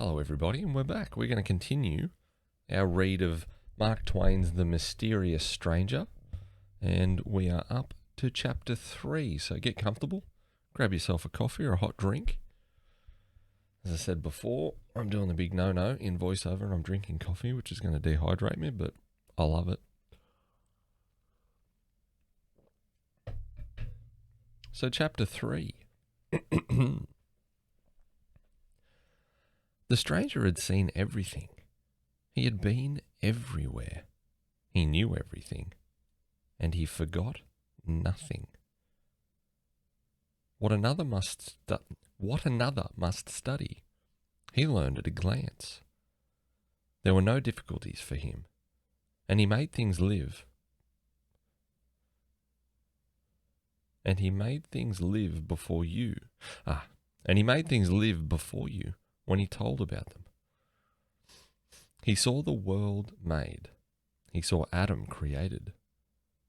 Hello, everybody, and we're back. We're going to continue our read of Mark Twain's The Mysterious Stranger, and we are up to chapter 3. So get comfortable, grab yourself a coffee or a hot drink. As I said before, I'm doing the big no-no in voiceover, and I'm drinking coffee, which is going to dehydrate me, but I love it. So chapter 3. The stranger had seen everything. He had been everywhere. He knew everything. And he forgot nothing. What another must study, he learned at a glance. There were no difficulties for him, and he made things live. And he made things live before you. When he told about them. He saw the world made. He saw Adam created.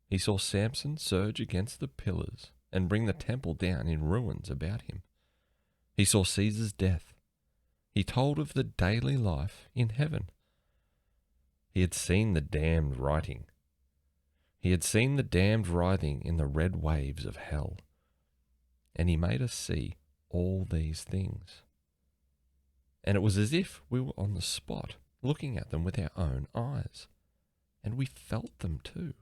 He saw Samson surge against the pillars and bring the temple down in ruins about him. He saw Caesar's death. He told of the daily life in heaven. He had seen the damned writing. He had seen the damned writhing in the red waves of hell. And he made us see all these things. And it was as if we were on the spot, looking at them with our own eyes. And we felt them too.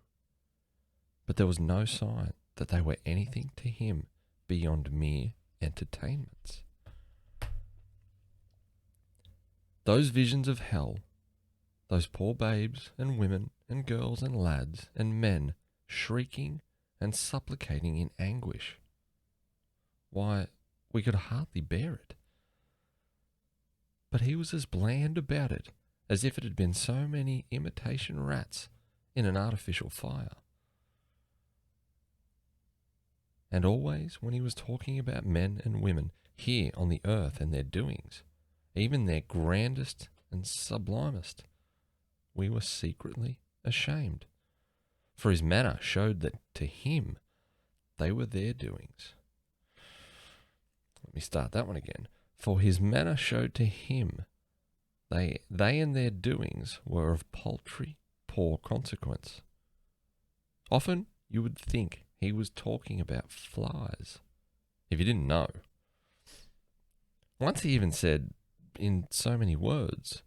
But there was no sign that they were anything to him beyond mere entertainments. Those visions of hell, those poor babes and women and girls and lads and men shrieking and supplicating in anguish. Why, we could hardly bear it. But he was as bland about it as if it had been so many imitation rats in an artificial fire. And always when he was talking about men and women here on the earth and their doings, even their grandest and sublimest, we were secretly ashamed. For his manner showed that to him they were their doings. Let me start that one again. For his manner showed to him they and their doings were of paltry, poor consequence. Often you would think he was talking about flies, if you didn't know. Once he even said, in so many words,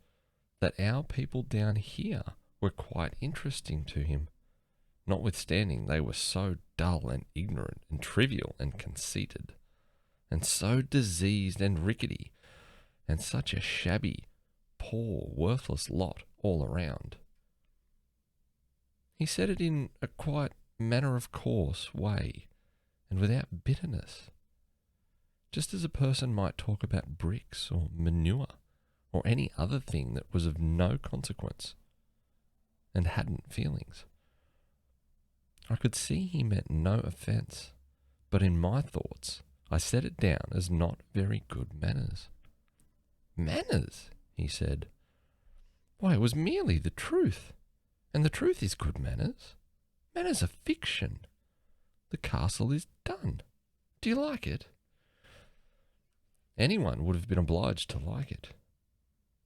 that our people down here were quite interesting to him, notwithstanding they were so dull and ignorant and trivial and conceited, and so diseased and rickety, and such a shabby, poor, worthless lot all around. He said it in a quite matter-of-course way, and without bitterness, just as a person might talk about bricks or manure or any other thing that was of no consequence and hadn't feelings. I could see he meant no offence, but in my thoughts I set it down as not very good manners. Manners, he said. Why, it was merely the truth. And the truth is good manners. Manners are fiction. The castle is done. Do you like it? Anyone would have been obliged to like it.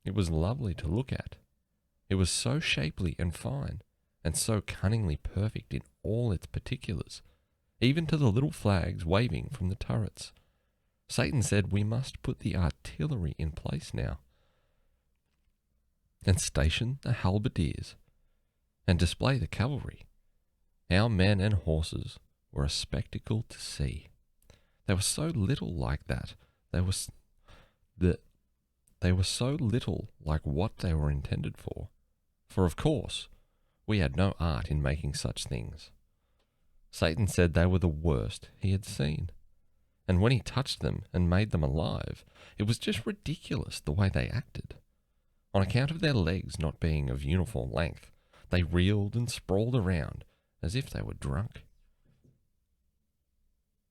It was lovely to look at. It was so shapely and fine, and so cunningly perfect in all its particulars, even to the little flags waving from the turrets. Satan said we must put the artillery in place now, and station the halberdiers, and display the cavalry. Our men and horses were a spectacle to see. They were so little like that. They were so little like what they were intended for. For of course, we had no art in making such things. Satan said they were the worst he had seen. And when he touched them and made them alive, it was just ridiculous the way they acted. On account of their legs not being of uniform length, they reeled and sprawled around as if they were drunk,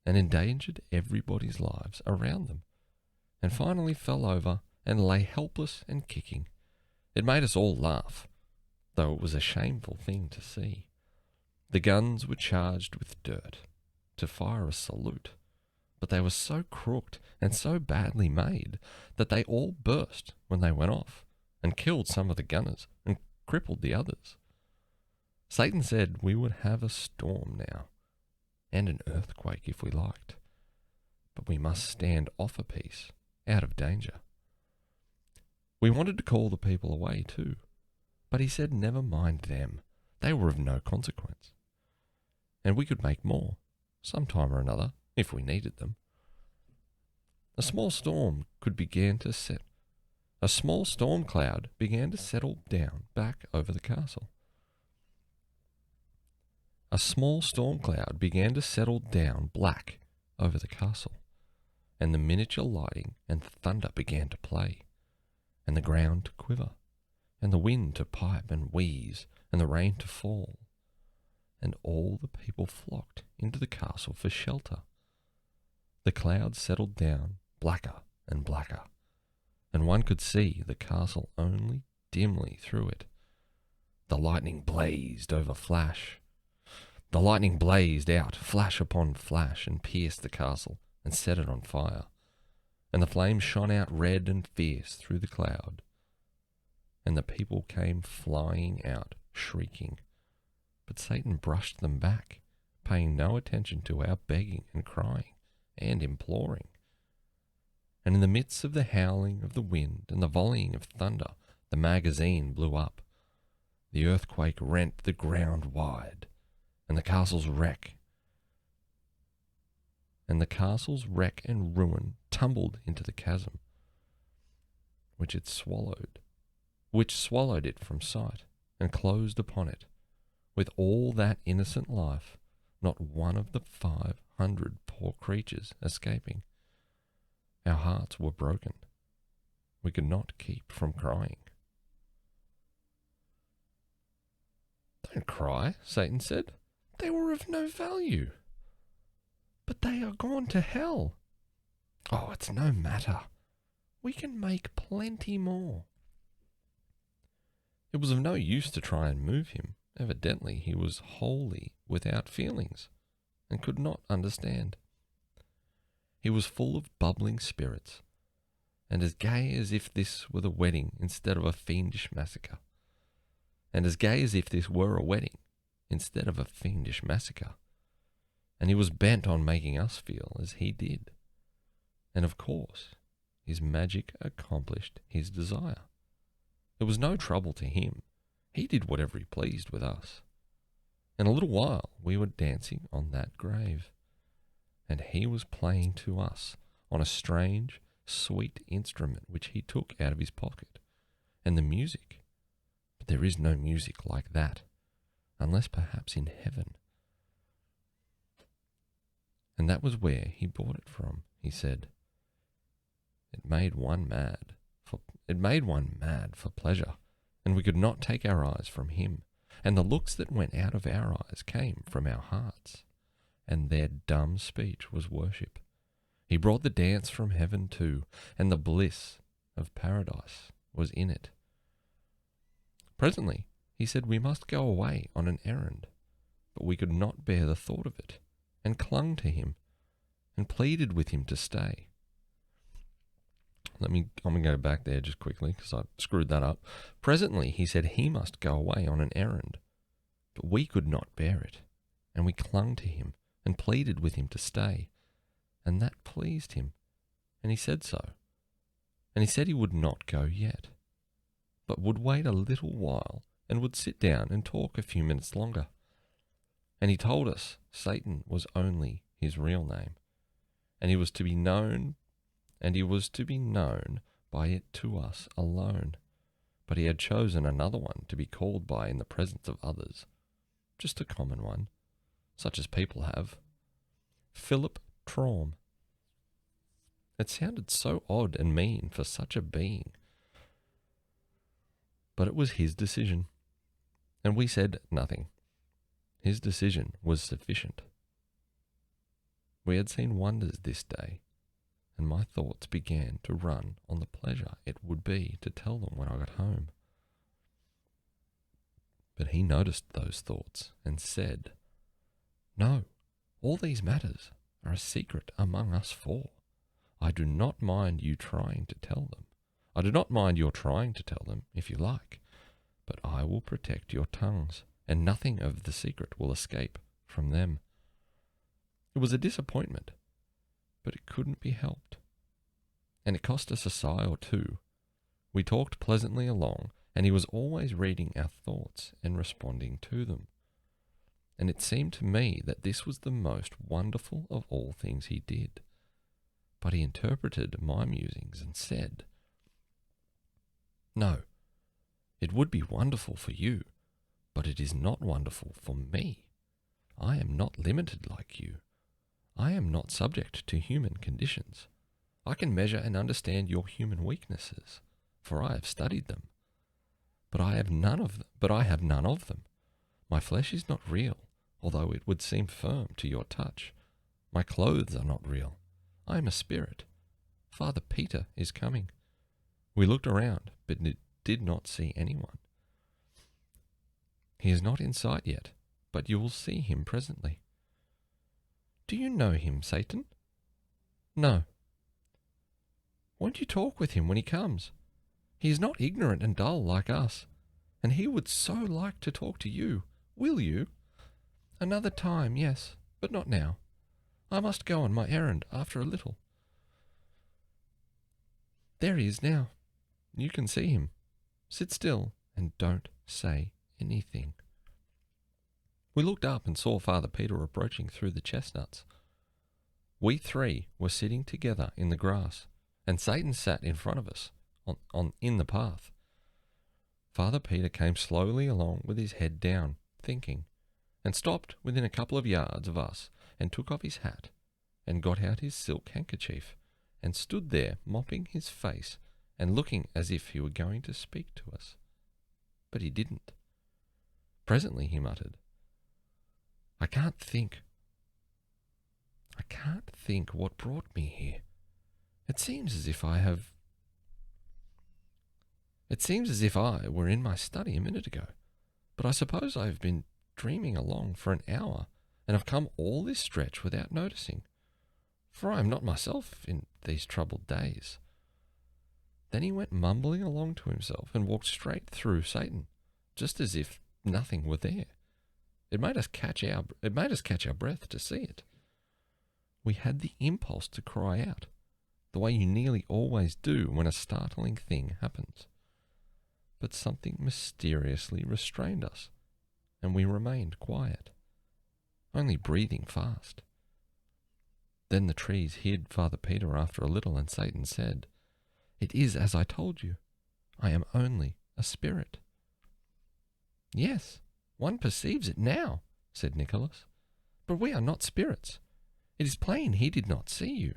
and endangered everybody's lives around them, and finally fell over and lay helpless and kicking. It made us all laugh, though it was a shameful thing to see. The guns were charged with dirt to fire a salute, but they were so crooked and so badly made that they all burst when they went off and killed some of the gunners and crippled the others. Satan said we would have a storm now and an earthquake if we liked, but we must stand off a piece, out of danger. We wanted to call the people away too, but he said never mind them, they were of no consequence. And we could make more, sometime or another, if we needed them. A small storm cloud began to settle down back over the castle. A small storm cloud began to settle down black over the castle, and the miniature lightning and thunder began to play, and the ground to quiver, and the wind to pipe and wheeze, and the rain to fall, and all the people flocked into the castle for shelter. The clouds settled down blacker and blacker, and one could see the castle only dimly through it. The lightning blazed over flash. The lightning blazed out, flash upon flash, and pierced the castle and set it on fire. And the flames shone out red and fierce through the cloud. And the people came flying out, shrieking. But Satan brushed them back, paying no attention to our begging and crying and imploring. And in the midst of the howling of the wind and the volleying of thunder, the magazine blew up. The earthquake rent the ground wide, and the castle's wreck and ruin tumbled into the chasm, which swallowed it from sight and closed upon it. With all that innocent life, not one of the 500 poor creatures escaping. Our hearts were broken. We could not keep from crying. Don't cry, Satan said. They were of no value. But they are gone to hell. Oh, it's no matter. We can make plenty more. It was of no use to try and move him. Evidently he was wholly without feelings and could not understand. He was full of bubbling spirits and as gay as if this were the wedding instead of a fiendish massacre. And as gay as if this were a wedding instead of a fiendish massacre. And he was bent on making us feel as he did. And of course, his magic accomplished his desire. It was no trouble to him. He did whatever he pleased with us. In a little while, we were dancing on that grave, and he was playing to us on a strange, sweet instrument which he took out of his pocket. And the music, but there is no music like that, unless perhaps in heaven. And that was where he bought it from, he said. It made one mad for pleasure, and we could not take our eyes from him, and the looks that went out of our eyes came from our hearts, and their dumb speech was worship. He brought the dance from heaven too, and the bliss of paradise was in it. Presently he said we must go away on an errand, but we could not bear the thought of it, and clung to him, and pleaded with him to stay. I'm going to go back there just quickly because I screwed that up. Presently, he said he must go away on an errand, but we could not bear it, and we clung to him and pleaded with him to stay, and that pleased him, and he said so. And he said he would not go yet, but would wait a little while and would sit down and talk a few minutes longer. And he told us Satan was only his real name, and he was to be known by it to us alone. But he had chosen another one to be called by in the presence of others, just a common one, such as people have. Philip Traum. It sounded so odd and mean for such a being. But it was his decision, and we said nothing. His decision was sufficient. We had seen wonders this day, and my thoughts began to run on the pleasure it would be to tell them when I got home. But he noticed those thoughts and said, "No, all these matters are a secret among us four. I do not mind you trying to tell them. I do not mind your trying to tell them, if you like, but I will protect your tongues, and nothing of the secret will escape from them. It was a disappointment, but it couldn't be helped. And it cost us a sigh or two. We talked pleasantly along, and he was always reading our thoughts and responding to them. And it seemed to me that this was the most wonderful of all things he did. But he interpreted my musings and said, "No, it would be wonderful for you, but it is not wonderful for me. I am not limited like you. I am not subject to human conditions. I can measure and understand your human weaknesses, for I have studied them. But I have none of them. My flesh is not real, although it would seem firm to your touch. My clothes are not real. I am a spirit. Father Peter is coming." We looked around, but did not see anyone. "He is not in sight yet, but you will see him presently." "Do you know him, Satan?" "No." "Won't you talk with him when he comes? He is not ignorant and dull like us, and he would so like to talk to you. Will you?" "Another time, yes, but not now. I must go on my errand after a little." "There he is now. You can see him. Sit still and don't say anything." We looked up and saw Father Peter approaching through the chestnuts. We three were sitting together in the grass, and Satan sat in front of us in the path. Father Peter came slowly along with his head down, thinking, and stopped within a couple of yards of us and took off his hat and got out his silk handkerchief and stood there mopping his face and looking as if he were going to speak to us. But he didn't. Presently he muttered, I can't think what brought me here. It seems as if I were in my study a minute ago, but I suppose I have been dreaming along for an hour and have come all this stretch without noticing, for I am not myself in these troubled days." Then he went mumbling along to himself and walked straight through Satan, just as if nothing were there. It made us catch our breath to see it. We had the impulse to cry out, the way you nearly always do when a startling thing happens. But something mysteriously restrained us, and we remained quiet, only breathing fast. Then the trees hid Father Peter after a little, and Satan said, "It is as I told you. I am only a spirit." "Yes, one perceives it now," said Nicholas. "But we are not spirits. It is plain he did not see you."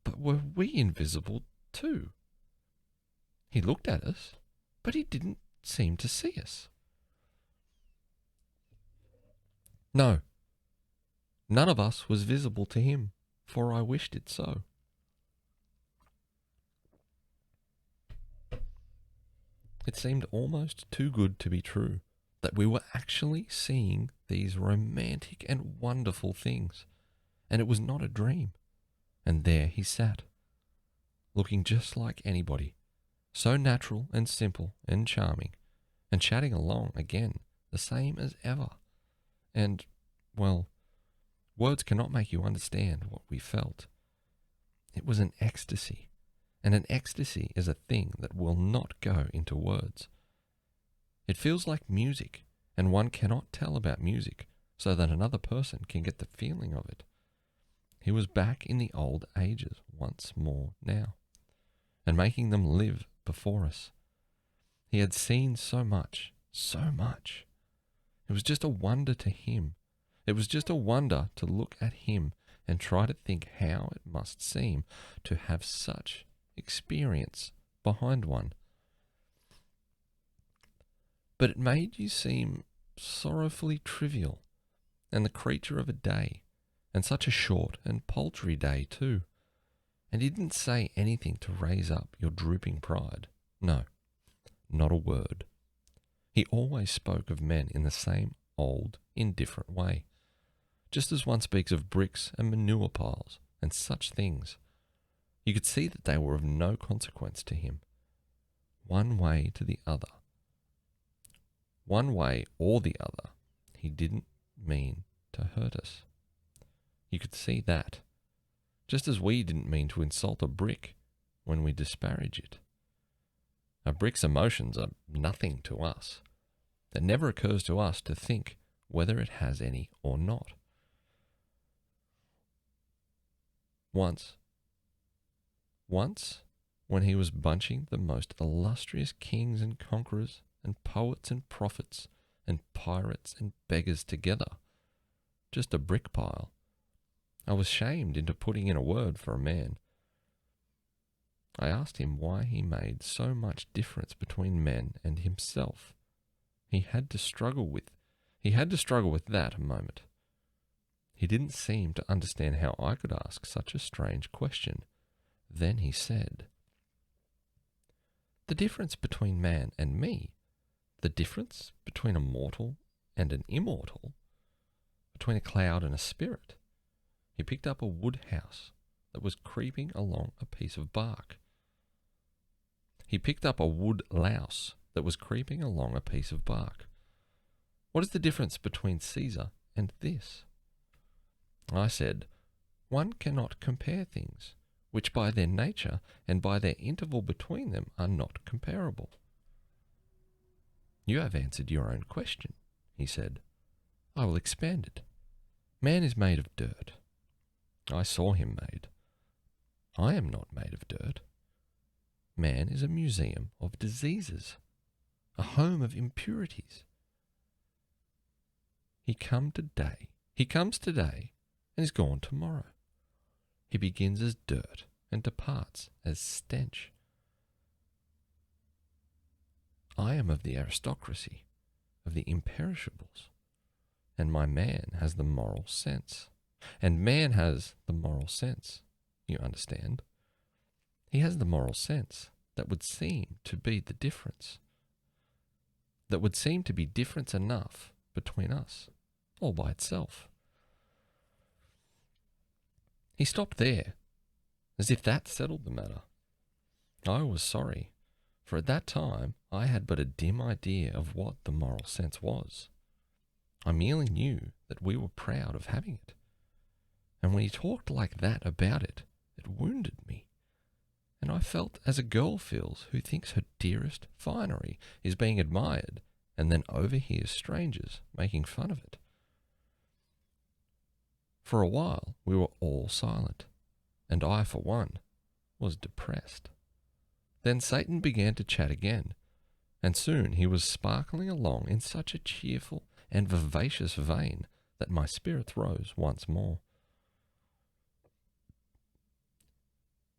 "But were we invisible too? He looked at us, but he didn't seem to see us." "No, none of us was visible to him, for I wished it so." It seemed almost too good to be true that we were actually seeing these romantic and wonderful things, and it was not a dream. And there he sat, looking just like anybody, so natural and simple and charming, and chatting along again, the same as ever. And, well, words cannot make you understand what we felt. It was an ecstasy, and an ecstasy is a thing that will not go into words. It feels like music, and one cannot tell about music so that another person can get the feeling of it. He was back in the old ages once more now, and making them live before us. He had seen so much, so much. It was just a wonder to him. It was just a wonder to look at him and try to think how it must seem to have such experience behind one. But it made you seem sorrowfully trivial, and the creature of a day, and such a short and paltry day too. And he didn't say anything to raise up your drooping pride. No, not a word. He always spoke of men in the same old, indifferent way. just as one speaks of bricks and manure piles and such things. You could see that they were of no consequence to him. One way to the other. One way or the other, he didn't mean to hurt us. You could see that, just as we didn't mean to insult a brick when we disparage it. A brick's emotions are nothing to us. It never occurs to us to think whether it has any or not. Once, when he was bunching the most illustrious kings and conquerors and poets and prophets and pirates and beggars together, just a brick pile, I was shamed into putting in a word for a man. I asked him why he made so much difference between men and himself. He had to struggle with that a moment. He didn't seem to understand how I could ask such a strange question. Then he said, "The difference between man and me, the difference between a mortal and an immortal, between a cloud and a spirit." He picked up a wood house that was creeping along a piece of bark. He picked up a wood louse that was creeping along a piece of bark. What is the difference between Caesar and this? I said, one cannot compare things which by their nature and by their interval between them are not comparable. You have answered your own question, he said. I will expand it. Man is made of dirt. I saw him made. I am not made of dirt. Man is a museum of diseases, a home of impurities. He comes today and is gone tomorrow. He begins as dirt and departs as stench. I am of the aristocracy, of the imperishables, and my man has the moral sense. And man has the moral sense, you understand. He has the moral sense that would seem to be the difference, that would seem to be difference enough between us, all by itself. He stopped there, as if that settled the matter. I was sorry, for at that time I had but a dim idea of what the moral sense was. I merely knew that we were proud of having it. And when he talked like that about it, it wounded me. And I felt as a girl feels who thinks her dearest finery is being admired and then overhears strangers making fun of it. For a while we were all silent, and I, for one, was depressed. Then Satan began to chat again, and soon he was sparkling along in such a cheerful and vivacious vein that my spirits rose once more.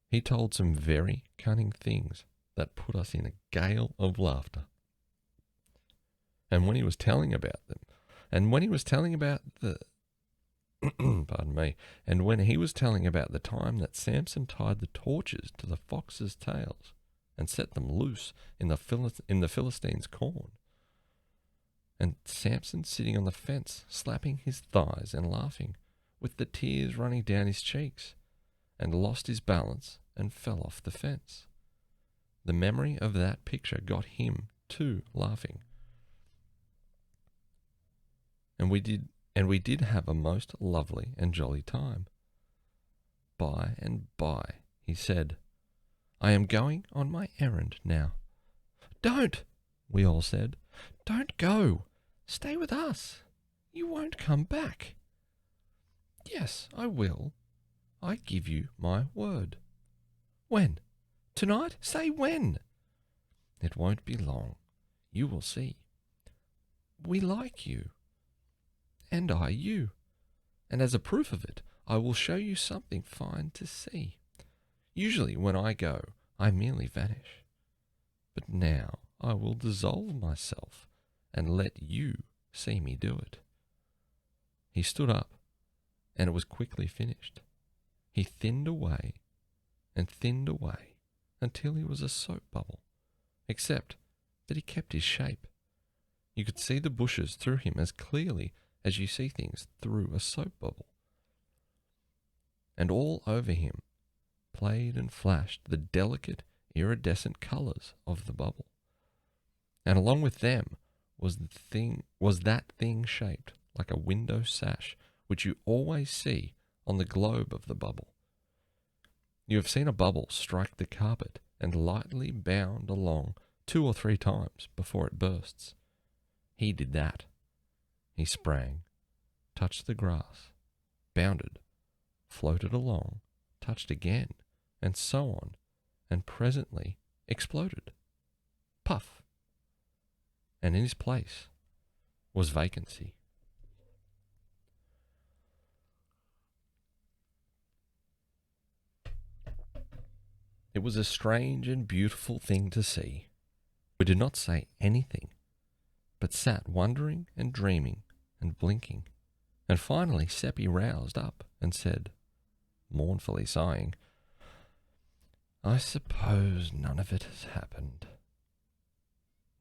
He told some very cunning things that put us in a gale of laughter. And when he was telling about the time that Samson tied the torches to the foxes' tails and set them loose in the Philistines' corn, and Samson sitting on the fence, slapping his thighs and laughing, with the tears running down his cheeks, and lost his balance and fell off the fence. The memory of that picture got him too laughing. And we did have a most lovely and jolly time. By and by, he said, I am going on my errand now. Don't, we all said. Don't go. Stay with us. You won't come back. Yes, I will. I give you my word. When? Tonight? Say when. It won't be long. You will see. We like you. And I you. And as a proof of it, I will show you something fine to see. Usually when I go, I merely vanish. But now I will dissolve myself and let you see me do it. He stood up, and it was quickly finished. He thinned away and thinned away until he was a soap bubble, except that he kept his shape. You could see the bushes through him as clearly as you see things through a soap bubble. And all over him played and flashed the delicate, iridescent colours of the bubble. And along with them was that thing shaped like a window sash, which you always see on the globe of the bubble. You have seen a bubble strike the carpet and lightly bound along 2 or 3 times before it bursts. He did that. He sprang, touched the grass, bounded, floated along, touched again, and so on, and presently exploded. Puff! And in his place was vacancy. It was a strange and beautiful thing to see. We did not say anything, but sat wondering and dreaming and blinking. And finally Seppi roused up and said, mournfully sighing, "I suppose none of it has happened."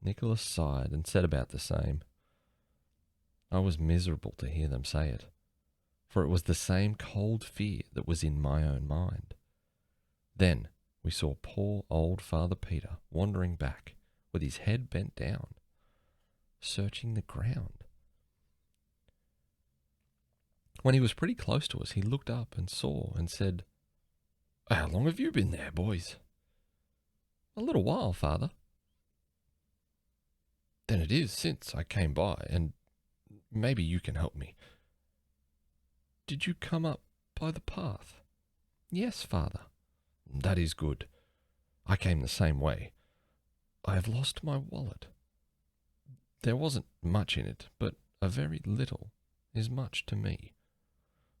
Nicholas sighed and said about the same. I was miserable to hear them say it, for it was the same cold fear that was in my own mind. Then we saw poor old Father Peter wandering back with his head bent down, searching the ground. When he was pretty close to us, he looked up and saw and said, "How long have you been there, boys?" "A little while, Father." "Then it is since I came by, and maybe you can help me. Did you come up by the path?" "Yes, Father." "That is good. I came the same way. I have lost my wallet. There wasn't much in it, but a very little is much to me,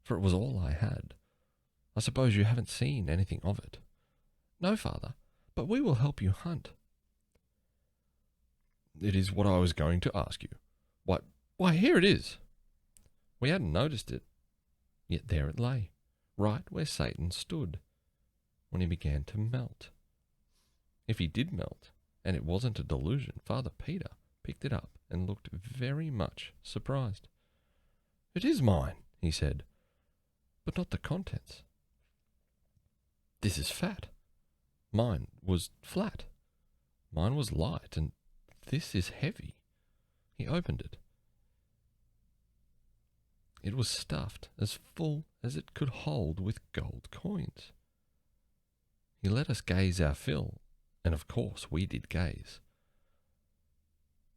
for it was all I had. I suppose you haven't seen anything of it." "No, Father, but we will help you hunt." "It is what I was going to ask you. Why, here it is." We hadn't noticed it, yet there it lay, right where Satan stood, when he began to melt. If he did melt, and it wasn't a delusion, Father Peter picked it up and looked very much surprised. "It is mine," he said, "but not the contents. This is fat. Mine was flat. Mine was light, and this is heavy." He opened it. It was stuffed as full as it could hold with gold coins. He let us gaze our fill, and of course we did gaze,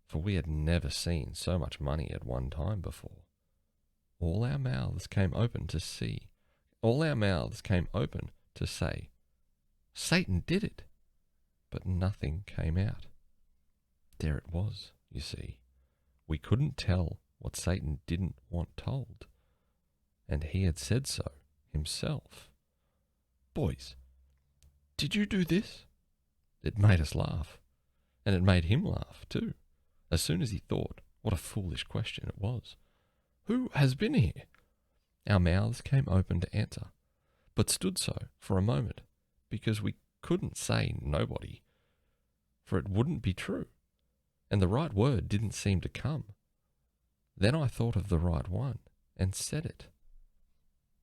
for we had never seen so much money at one time before. All our mouths came open to see. All our mouths came open to say, "Satan did it," but nothing came out. There it was, you see. We couldn't tell what Satan didn't want told, and he had said so himself. "Boys, did you do this?" It made us laugh, and it made him laugh too, as soon as he thought what a foolish question it was. "Who has been here?" Our mouths came open to answer, but stood so for a moment, because we couldn't say nobody, for it wouldn't be true, and the right word didn't seem to come. Then I thought of the right one, and said it.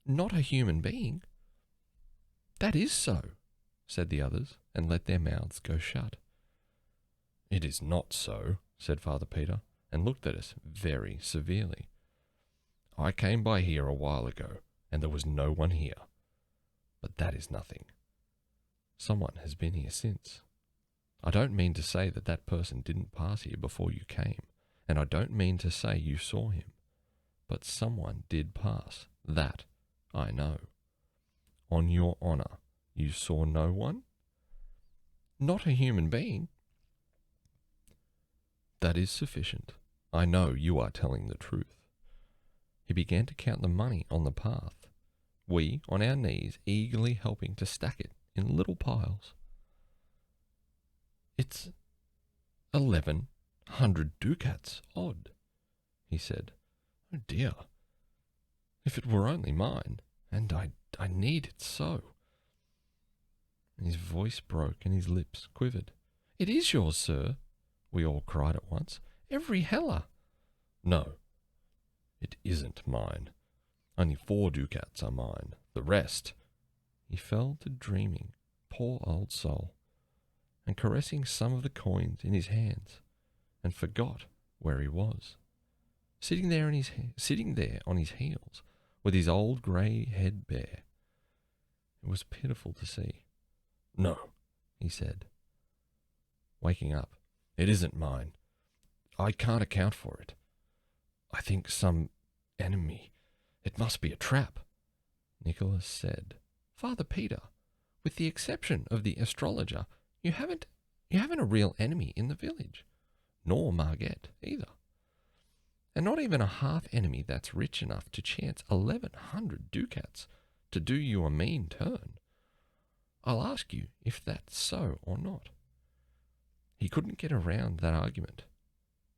"Not a human being." "That is so," said the others, and let their mouths go shut. "It is not so," said Father Peter, and looked at us very severely. "I came by here a while ago, and there was no one here. But that is nothing. Someone has been here since. I don't mean to say that that person didn't pass here before you came, and I don't mean to say you saw him, but someone did pass, that I know. On your honour, you saw no one?" "Not a human being." "That is sufficient. I know you are telling the truth." He began to count the money on the path, we on our knees eagerly helping to stack it in little piles. "It's 1,100 ducats odd," he said. "Oh dear, if it were only mine, and I need it so." And his voice broke and his lips quivered. "It is yours, sir," we all cried at once. "Every heller." "No, It isn't mine. Only 4 ducats are mine. The rest. He fell to dreaming, poor old soul, and caressing some of the coins in his hands, and forgot where he was. Sitting there on his heels, with his old grey head bare. It was pitiful to see. No, he said, waking up. It isn't mine. I can't account for it. I think some enemy. It must be a trap. Nicholas said, Father Peter, with the exception of the astrologer, you haven't a real enemy in the village, nor Margette either. And not even a half enemy that's rich enough to chance 1,100 ducats to do you a mean turn. I'll ask you if that's so or not. He couldn't get around that argument,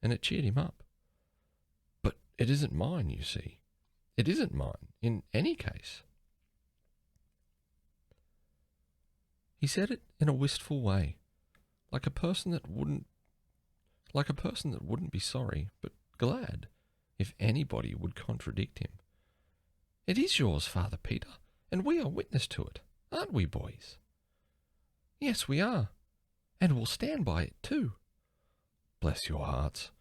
and it cheered him up. But it isn't mine, you see. It isn't mine, in any case. He said it in a wistful way, like a person that wouldn't be sorry, but glad if anybody would contradict him. It is yours, Father Peter, and we are witness to it, aren't we, boys? Yes, we are, and we'll stand by it too. Bless your hearts.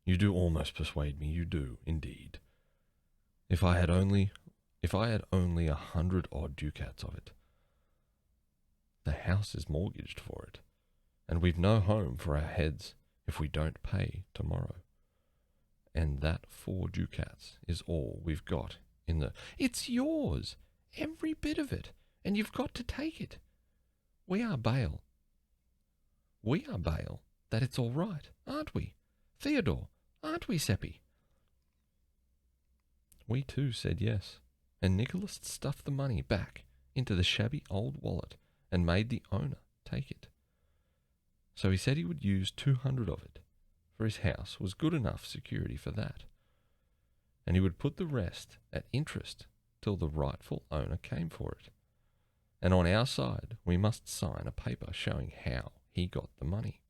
You do almost persuade me, you do, indeed. If I had only 100 odd ducats of it. The house is mortgaged for it, and we've no home for our heads if we don't pay tomorrow. And that 4 ducats is all we've got in the... It's yours, every bit of it, and you've got to take it. We are bail that it's all right, aren't we? Theodore, aren't we, Seppi? We too said yes, and Nicholas stuffed the money back into the shabby old wallet and made the owner take it. So he said he would use 200 of it, for his house was good enough security for that, and he would put the rest at interest till the rightful owner came for it. And on our side, we must sign a paper showing how he got the money.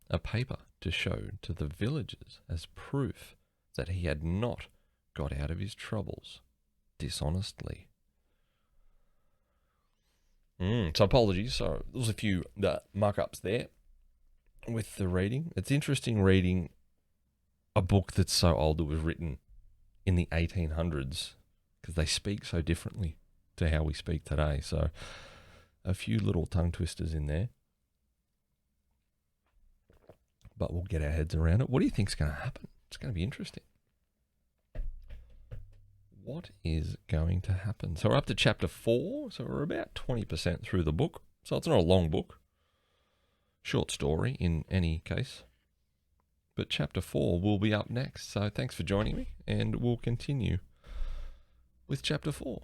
A paper to show to the villagers as proof that he had not got out of his troubles dishonestly. So apologies. So there was a few muck-ups there with the reading. It's interesting reading a book that's so old that was written in the 1800s because they speak so differently to how we speak today. So a few little tongue twisters in there. But we'll get our heads around it. What do you think's going to happen? It's going to be interesting. What is going to happen? So we're up to chapter 4. So we're about 20% through the book. So it's not a long book. Short story in any case. But chapter 4 will be up next. So thanks for joining me. And we'll continue with chapter 4.